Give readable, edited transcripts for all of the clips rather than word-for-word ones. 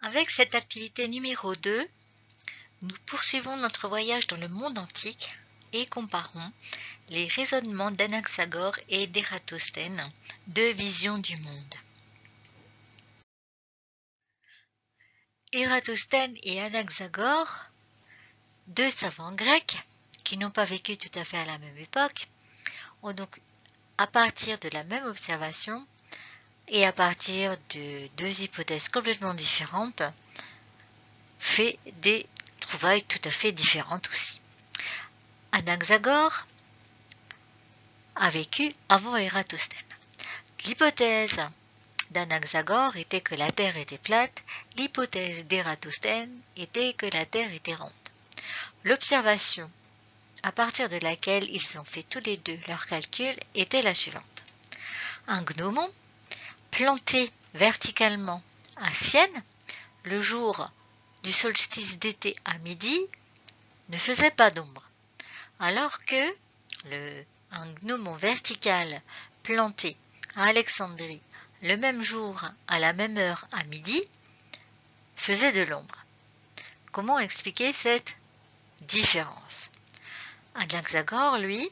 Avec cette activité numéro 2, nous poursuivons notre voyage dans le monde antique et comparons les raisonnements d'Anaxagore et d'Ératosthène, deux visions du monde. Ératosthène et Anaxagore, deux savants grecs qui n'ont pas vécu tout à fait à la même époque, ont donc, à partir de la même observation et à partir de deux hypothèses complètement différentes, fait des trouvailles tout à fait différentes aussi. Anaxagore a vécu avant Ératosthène. L'hypothèse d'Anaxagore était que la Terre était plate, l'hypothèse d'Ératosthène était que la Terre était ronde. L'observation à partir de laquelle ils ont fait tous les deux leurs calculs était la suivante. Un gnomon planté verticalement à Sienne, le jour du solstice d'été à midi, ne faisait pas d'ombre, alors que un gnomon vertical planté à Alexandrie le même jour à la même heure à midi faisait de l'ombre. Comment expliquer cette différence? Anaxagore, lui,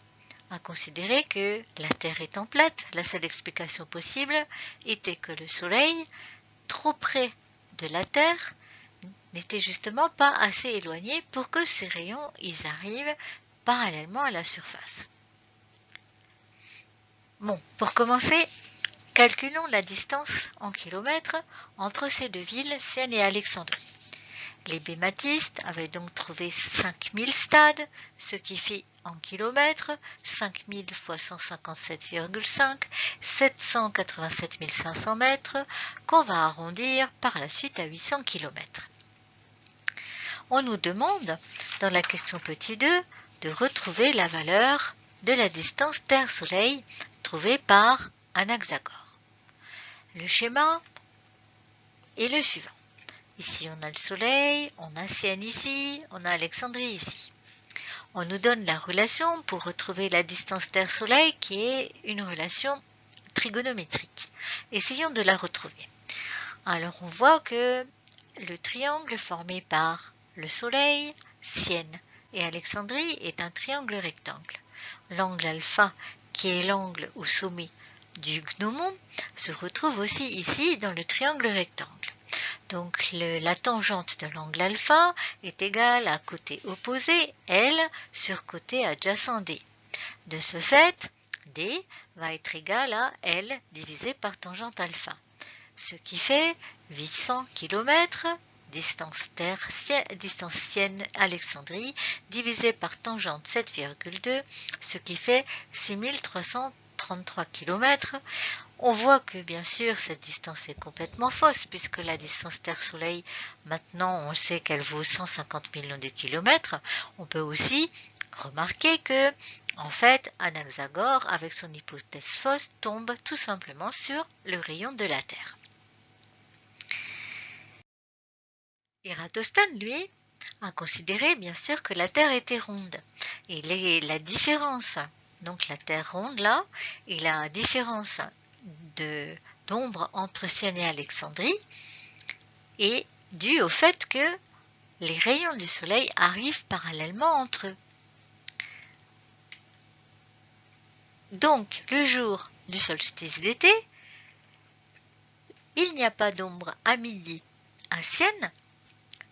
a considéré que la Terre étant plate, la seule explication possible était que le Soleil, trop près de la Terre, n'était justement pas assez éloigné pour que ses rayons ils arrivent parallèlement à la surface. Bon, pour commencer, calculons la distance en kilomètres entre ces deux villes, Sienne et Alexandrie. Les bématistes avaient donc trouvé 5000 stades, ce qui fait en kilomètres 5000 fois 157,5, 787 500 mètres, qu'on va arrondir par la suite à 800 km. On nous demande, dans la question petit 2, de retrouver la valeur de la distance Terre-Soleil trouvée par Anaxagore. Le schéma est le suivant. Ici, on a le Soleil, on a Sienne ici, on a Alexandrie ici. On nous donne la relation pour retrouver la distance Terre-Soleil qui est une relation trigonométrique. Essayons de la retrouver. Alors, on voit que le triangle formé par le Soleil, Sienne et Alexandrie est un triangle rectangle. L'angle alpha, qui est l'angle au sommet du gnomon, se retrouve aussi ici dans le triangle rectangle. Donc la tangente de l'angle alpha est égale à côté opposé L sur côté adjacent D. De ce fait, D va être égal à L divisé par tangente alpha, ce qui fait 800 km, distance Sienne-Alexandrie, divisé par tangente 7,2, ce qui fait 6333 km. On voit que bien sûr cette distance est complètement fausse puisque la distance Terre-Soleil, maintenant on sait qu'elle vaut 150 millions de kilomètres. On peut aussi remarquer que en fait Anaxagore avec son hypothèse fausse tombe tout simplement sur le rayon de la Terre. Ératosthène, lui, a considéré bien sûr que la Terre était ronde. Et la différence, donc la Terre ronde là, et la différence d'ombre entre Sienne et Alexandrie est due au fait que les rayons du Soleil arrivent parallèlement entre eux. Donc, le jour du solstice d'été, il n'y a pas d'ombre à midi à Sienne,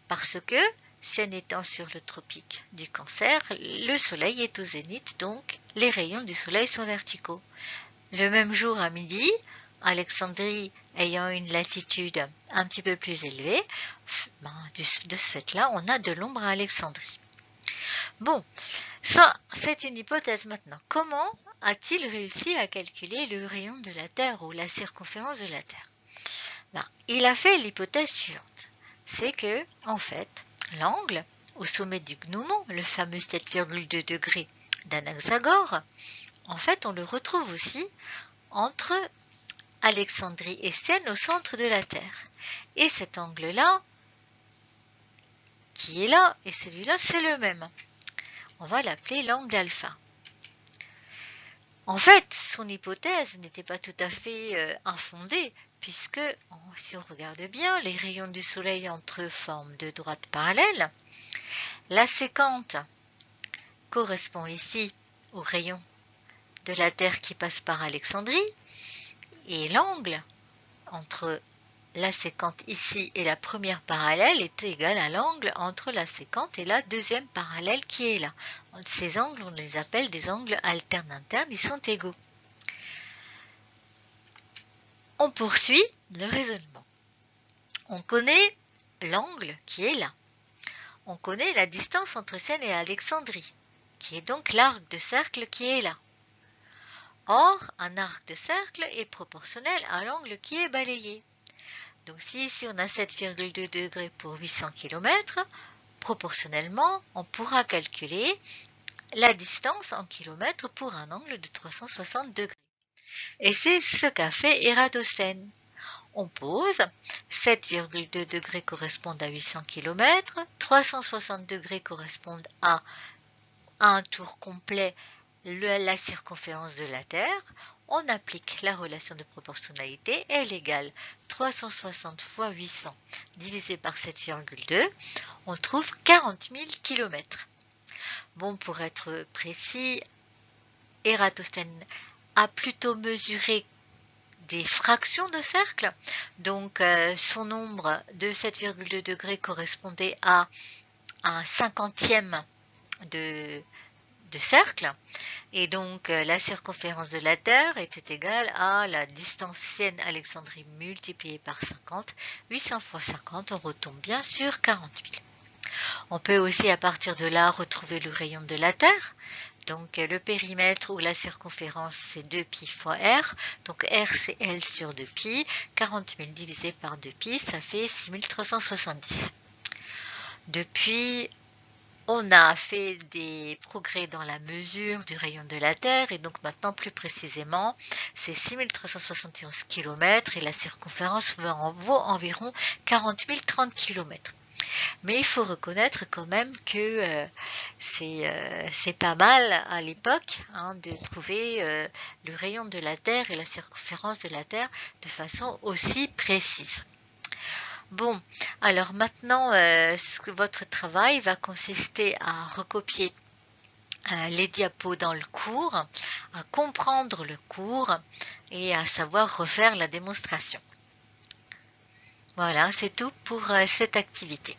parce que Sienne étant sur le tropique du Cancer, le Soleil est au zénith, donc les rayons du Soleil sont verticaux. Le même jour à midi, Alexandrie ayant une latitude un petit peu plus élevée, de ce fait-là, on a de l'ombre à Alexandrie. Bon, ça, c'est une hypothèse maintenant. Comment a-t-il réussi à calculer le rayon de la Terre ou la circonférence de la Terre? Il a fait l'hypothèse suivante. C'est que, en fait, l'angle au sommet du gnomon, le fameux 7,2 degrés d'Anaxagore, en fait, on le retrouve aussi entre Alexandrie et Sienne au centre de la Terre. Et cet angle-là, qui est là, et celui-là, c'est le même. On va l'appeler l'angle alpha. En fait, son hypothèse n'était pas tout à fait infondée, puisque si on regarde bien, les rayons du soleil entre eux forment deux droites parallèles. La séquente correspond ici aux rayons de la Terre qui passe par Alexandrie, et l'angle entre la séquente ici et la première parallèle est égal à l'angle entre la séquente et la deuxième parallèle qui est là. Ces angles, on les appelle des angles alternes internes, ils sont égaux. On poursuit le raisonnement. On connaît l'angle qui est là. On connaît la distance entre Sienne et Alexandrie, qui est donc l'arc de cercle qui est là. Or, un arc de cercle est proportionnel à l'angle qui est balayé. Donc si ici on a 7,2 degrés pour 800 km, proportionnellement, on pourra calculer la distance en kilomètres pour un angle de 360 degrés. Et c'est ce qu'a fait Ératosthène. On pose 7,2 degrés correspondent à 800 km, 360 degrés correspondent à un tour complet la circonférence de la Terre. On applique la relation de proportionnalité, elle égale 360 fois 800 divisé par 7,2, on trouve 40 000 km. Bon, pour être précis, Ératosthène a plutôt mesuré des fractions de cercle, donc son nombre de 7,2 degrés correspondait à un cinquantième de cercle, et donc la circonférence de la Terre était égale à la distance Sienne-Alexandrie multipliée par 50, 800 fois 50, on retombe bien sur 40 000. On peut aussi à partir de là retrouver le rayon de la Terre, donc le périmètre ou la circonférence c'est 2π fois r, donc r c'est L sur 2π, 40 000 divisé par 2π, ça fait 6370. Depuis, on a fait des progrès dans la mesure du rayon de la Terre et donc maintenant plus précisément c'est 6371 km et la circonférence vaut environ 40 030 km. Mais il faut reconnaître quand même que c'est pas mal à l'époque de trouver le rayon de la Terre et la circonférence de la Terre de façon aussi précise. Bon, alors maintenant, votre travail va consister à recopier les diapos dans le cours, à comprendre le cours et à savoir refaire la démonstration. Voilà, c'est tout pour cette activité.